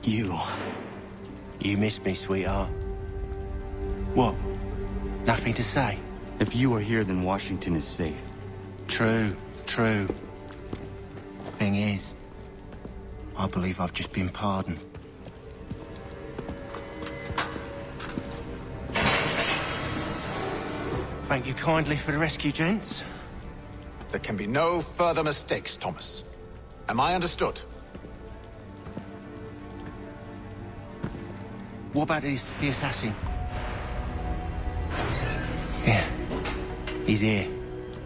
You. You missed me, sweetheart. What? Nothing to say? If you are here, then Washington is safe. True, true. Thing is, I believe I've just been pardoned. Thank you kindly for the rescue, gents. There can be no further mistakes, Thomas. Am I understood? What about the assassin? Yeah, he's here.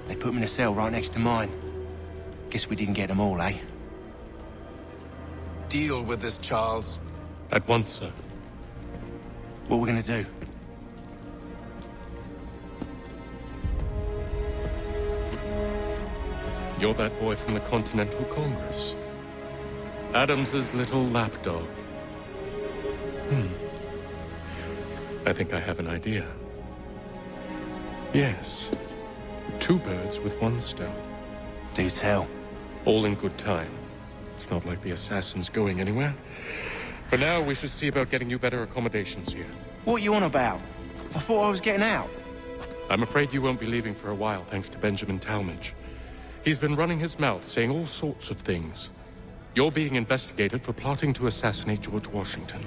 They put him in a cell right next to mine. Guess we didn't get them all, eh? Deal with this, Charles. At once, sir. What are we gonna do? You're that boy from the Continental Congress. Adams's little lapdog. I think I have an idea. Yes. 2 birds with 1 stone. Do tell. All in good time. It's not like the assassin's going anywhere. For now, we should see about getting you better accommodations here. What you on about? I thought I was getting out. I'm afraid you won't be leaving for a while, thanks to Benjamin Talmadge. He's been running his mouth, saying all sorts of things. You're being investigated for plotting to assassinate George Washington.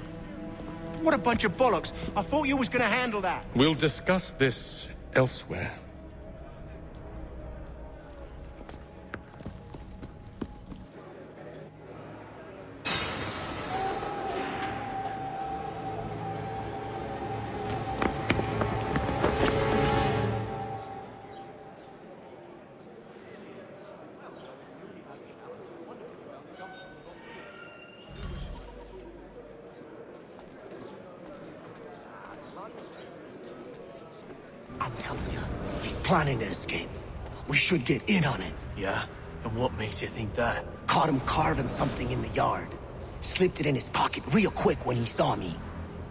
What a bunch of bollocks. I thought you was gonna handle that. We'll discuss this elsewhere. I'm telling you, he's planning to escape. We should get in on it. Yeah? And what makes you think that? Caught him carving something in the yard. Slipped it in his pocket real quick when he saw me.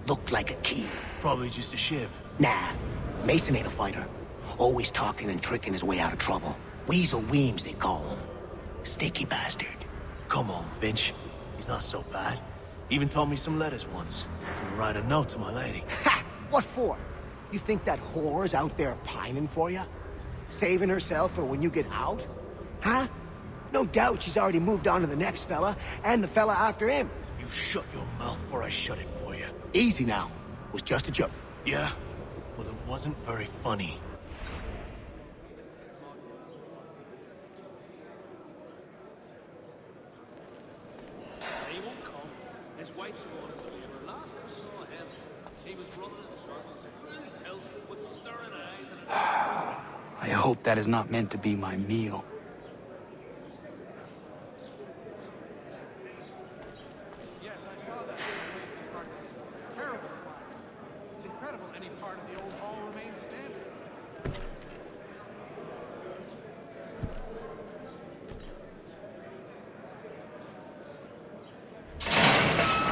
Looked like a key. Probably just a shiv. Nah, Mason ain't a fighter. Always talking and tricking his way out of trouble. Weasel Weems, they call him. Sticky bastard. Come on, Finch. He's not so bad. Even taught me some letters once. I'll write a note to my lady. Ha! What for? You think that whore's out there pining for you? Saving herself for when you get out? Huh? No doubt she's already moved on to the next fella, and the fella after him. You shut your mouth before I shut it for you. Easy now. Was just a joke. Yeah? Well, it wasn't very funny. He won't come. His wife's going to deliver. Last I saw him, he was running in circles, really ill, with staring eyes and I hope that is not meant to be my meal. Yes, I saw that. Terrible fire. It's incredible any part of the old hall remains standing.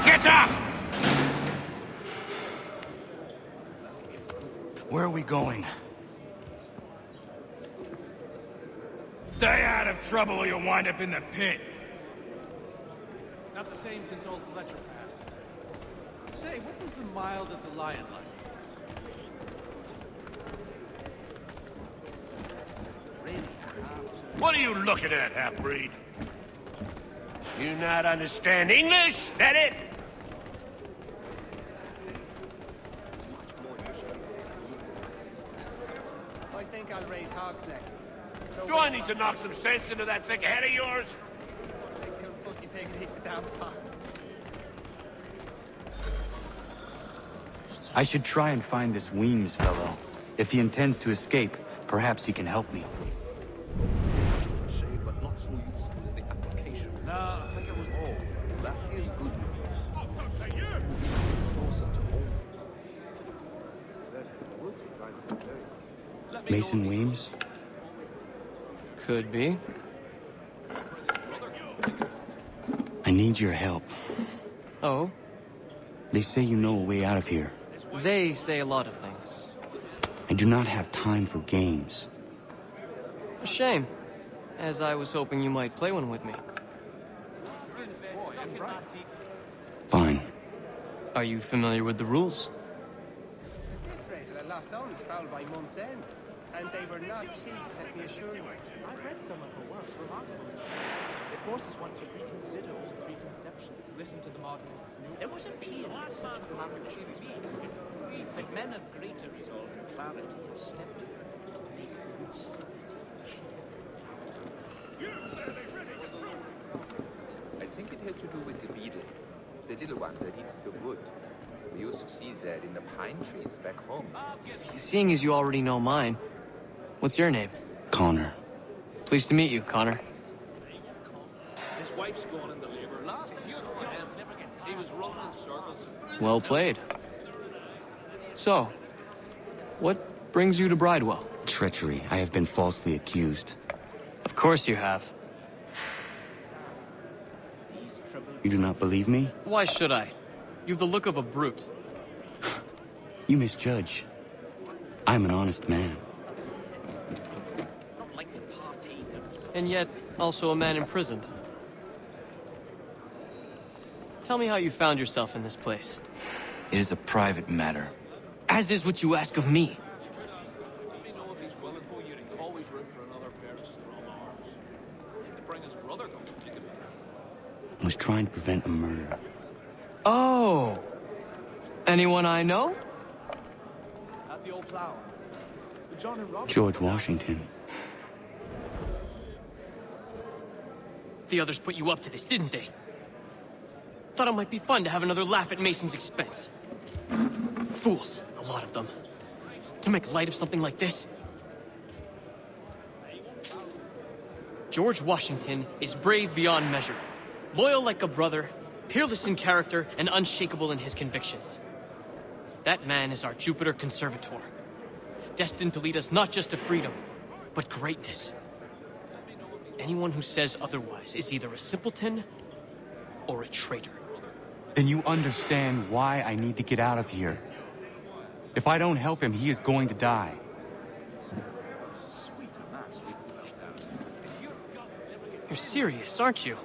Get up! Where are we going? Stay out of trouble or you'll wind up in the pit. Not the same since old Fletcher passed. Say, what was the mild at the Lion like? What are you looking at, half-breed? You not understand English? That it? I think I'll raise hogs next. Do I need to knock some sense into that thick head of yours? Big pussy pig and eat the damn fox. I should try and find this Weems fellow. If he intends to escape, perhaps he can help me. but not so useful in the application. Nah, I think it was all. That is good news. Closer to home. Mason Weems? Could be. I need your help. Oh? They say you know a way out of here. They say a lot of things. I do not have time for games. A shame, as I was hoping you might play one with me. Fine. Are you familiar with the rules? This rate I lost only foul by month's end. And they were not cheap, let me assure you. I read some of her works, remarkable. It forces one to reconsider old preconceptions, listen to the modernists' new... There was a period of such planetary meat, but men of greater resolve and clarity have stepped forth to make lucidity I think it has to do with the beetle. The little one that eats the wood. We used to see that in the pine trees back home. Seeing as you already know mine, what's your name? Connor. Pleased to meet you, Connor. His wife's gone into labor. Last I saw him, he was running in circles. Well played. So, what brings you to Bridewell? Treachery. I have been falsely accused. Of course you have. You do not believe me? Why should I? You've the look of a brute. You misjudge. I'm an honest man. And yet, also a man imprisoned. Tell me how you found yourself in this place. It is a private matter. As is what you ask of me. Let me know if he's willing for you. Always room for another pair of strong arms. He could bring his brother home. I was trying to prevent a murder. Oh! Anyone I know? At the old plow. The John and Robert... George Washington. The others put you up to this, didn't they? Thought it might be fun to have another laugh at Mason's expense. Fools, a lot of them. To make light of something like this. George Washington is brave beyond measure. Loyal like a brother, peerless in character, and unshakable in his convictions. That man is our Jupiter Conservator. Destined to lead us not just to freedom, but greatness. Anyone who says otherwise is either a simpleton or a traitor. Then you understand why I need to get out of here. If I don't help him, he is going to die. You're serious, aren't you?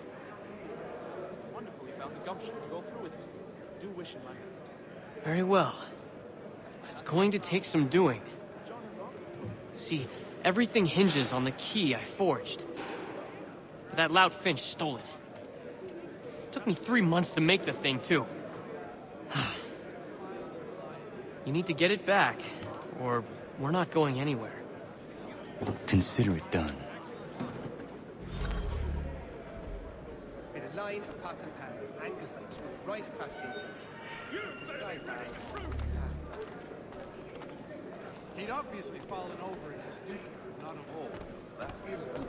Wonderful, you found the gumption to go through with it. Do wish him my best. Very well. It's going to take some doing. See, everything hinges on the key I forged. That loud Finch stole it. Took me 3 months to make the thing, too. You need to get it back, or we're not going anywhere. Consider it done. With a line of pots and pans and ankle weights right across the entry. He'd obviously fallen over in his stupor, not a hole. That is good.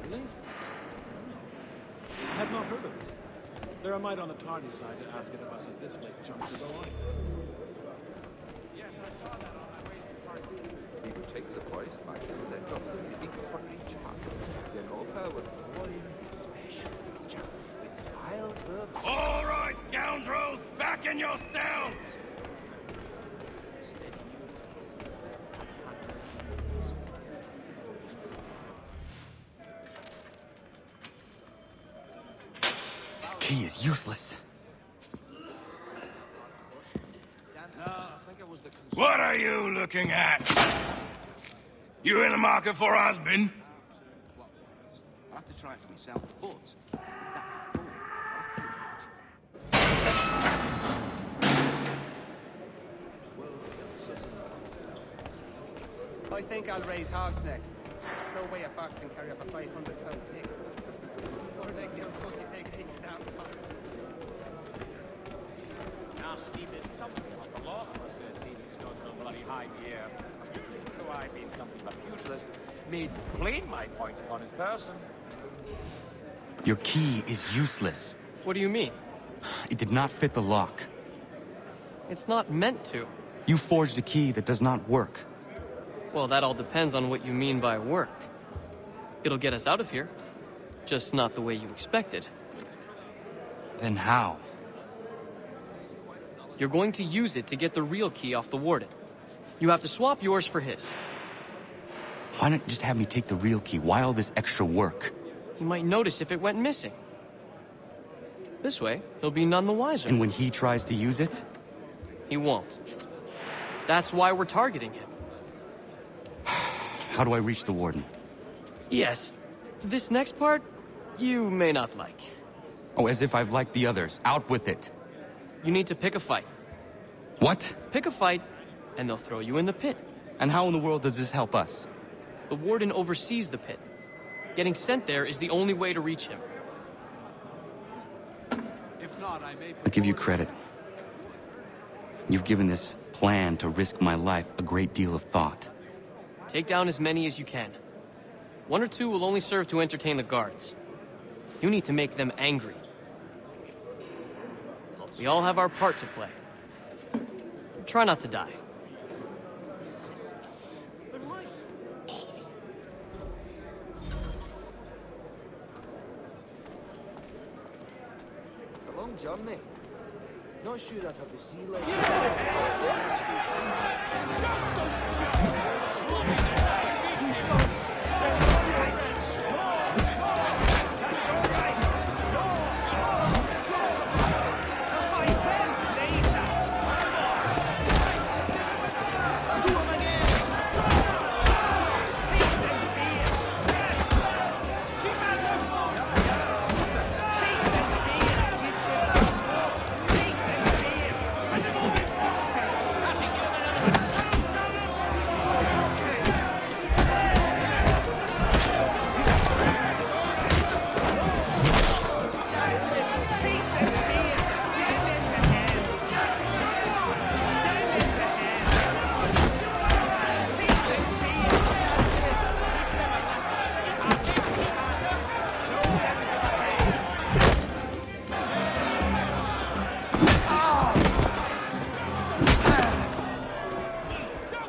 Really? I had not heard of it. There I might on the tardy side to ask it of us at this late juncture, though I... Yes, I saw that on my way to the party. We would take the forest mushrooms and drop them in a big pottery jar. Then Opa would pour in a special mixture with wild herbs. All right, scoundrels, back in your cells! This key is useless. What are you looking at? You in the market for a husband? I'll have to try it for myself, but is that I think I'll raise hogs next. No way a fox can carry up a 500-pound pig. Or like the unfortunate pig taking down the fox. Now, Steve, it's something what the philosopher says he's not so bloody high in the air. So I, being something of a pugilist, made plain my point upon his person. Your key is useless. What do you mean? It did not fit the lock. It's not meant to. You forged a key that does not work. Well, that all depends on what you mean by work. It'll get us out of here. Just not the way you expected. Then how? You're going to use it to get the real key off the warden. You have to swap yours for his. Why not just have me take the real key? Why all this extra work? He might notice if it went missing. This way, he'll be none the wiser. And when he tries to use it? He won't. That's why we're targeting him. How do I reach the warden? Yes. This next part, you may not like. Oh, as if I've liked the others. Out with it. You need to pick a fight. What? Pick a fight, and they'll throw you in the pit. And how in the world does this help us? The warden oversees the pit. Getting sent there is the only way to reach him. If not, I may I'll give you credit. You've given this plan to risk my life a great deal of thought. Take down as many as you can. 1 or 2 will only serve to entertain the guards. You need to make them angry. We all have our part to play. Try not to die. It's a long journey. Not sure I'd have the sea life.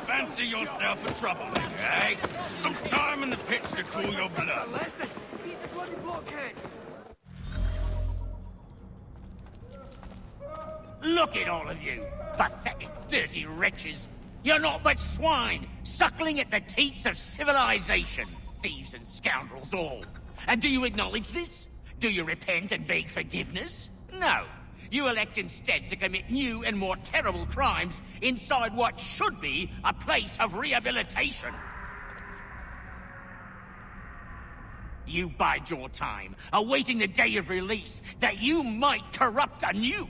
Fancy yourself a troublemaker, eh? Some time in the pits to cool your blood. Listen, eat the bloody blockheads. Look at all of you, pathetic, dirty wretches. You're not but swine, suckling at the teats of civilization. Thieves and scoundrels all. And do you acknowledge this? Do you repent and beg forgiveness? No. You elect instead to commit new and more terrible crimes inside what should be a place of rehabilitation. You bide your time, awaiting the day of release, that you might corrupt anew.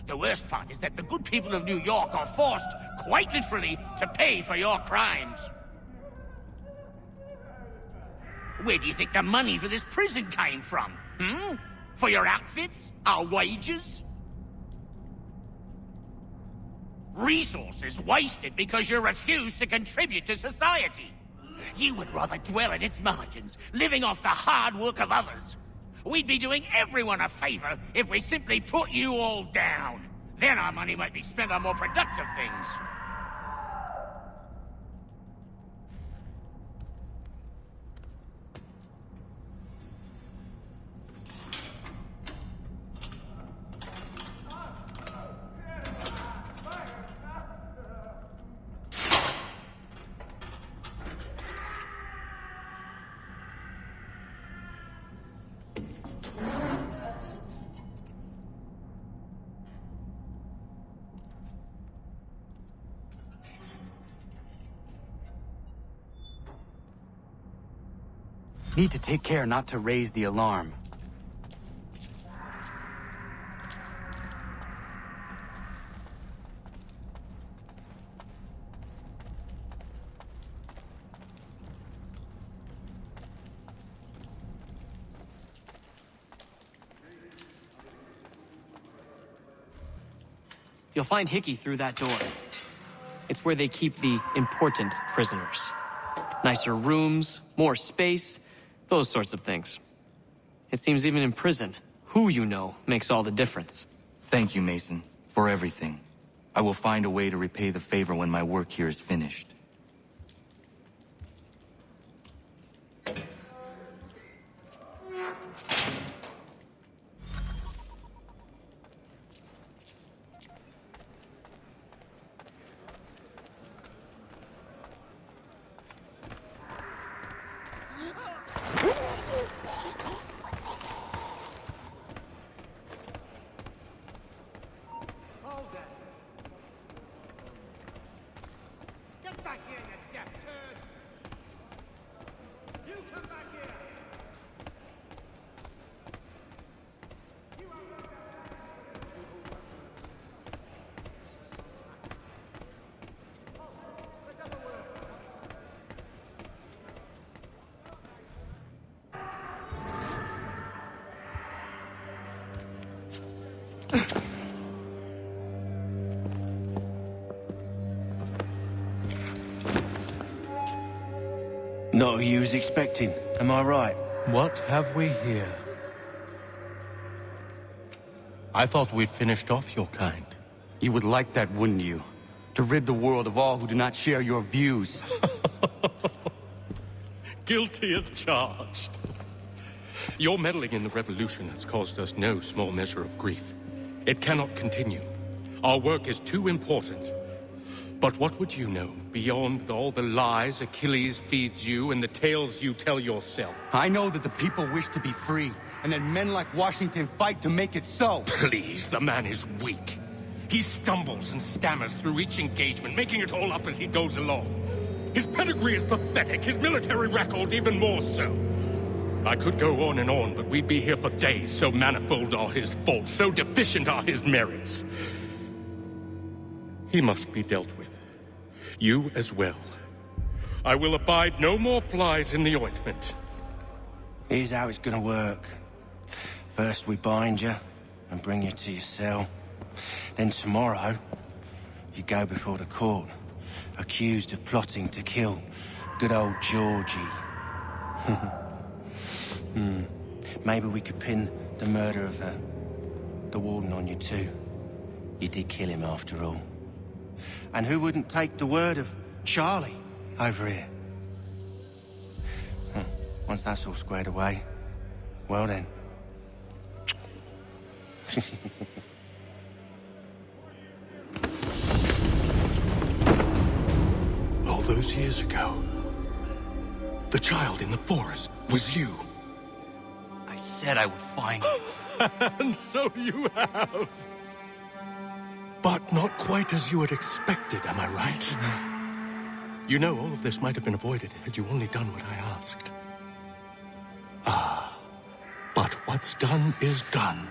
The worst part is that the good people of New York are forced, quite literally, to pay for your crimes. Where do you think the money for this prison came from? For your outfits? Our wages? Resources wasted because you refuse to contribute to society. You would rather dwell at its margins, living off the hard work of others. We'd be doing everyone a favor if we simply put you all down. Then our money might be spent on more productive things. Need to take care not to raise the alarm. You'll find Hickey through that door. It's where they keep the important prisoners. Nicer rooms, more space, those sorts of things. It seems even in prison, who you know makes all the difference. Thank you, Mason, for everything. I will find a way to repay the favor when my work here is finished. Not who you was expecting, am I right? What have we here? I thought we'd finished off your kind. You would like that, wouldn't you? To rid the world of all who do not share your views. Guilty as charged. Your meddling in the revolution has caused us no small measure of grief. It cannot continue. Our work is too important. But what would you know beyond all the lies Achilles feeds you and the tales you tell yourself? I know that the people wish to be free, and that men like Washington fight to make it so. Please, the man is weak. He stumbles and stammers through each engagement, making it all up as he goes along. His pedigree is pathetic, his military record even more so. I could go on and on, but we'd be here for days, so manifold are his faults, so deficient are his merits. He must be dealt with. You as well. I will abide no more flies in the ointment. Here's how it's gonna work. First we bind you and bring you to your cell. Then tomorrow, you go before the court, accused of plotting to kill good old Georgie. Maybe we could pin the murder of the warden on you too. You did kill him after all. And who wouldn't take the word of Charlie over here? Once that's all squared away, well then. All those years ago, the child in the forest was you. I said I would find you. And so you have. But not quite as you had expected, am I right? You know, all of this might have been avoided had you only done what I asked. Ah, but what's done is done.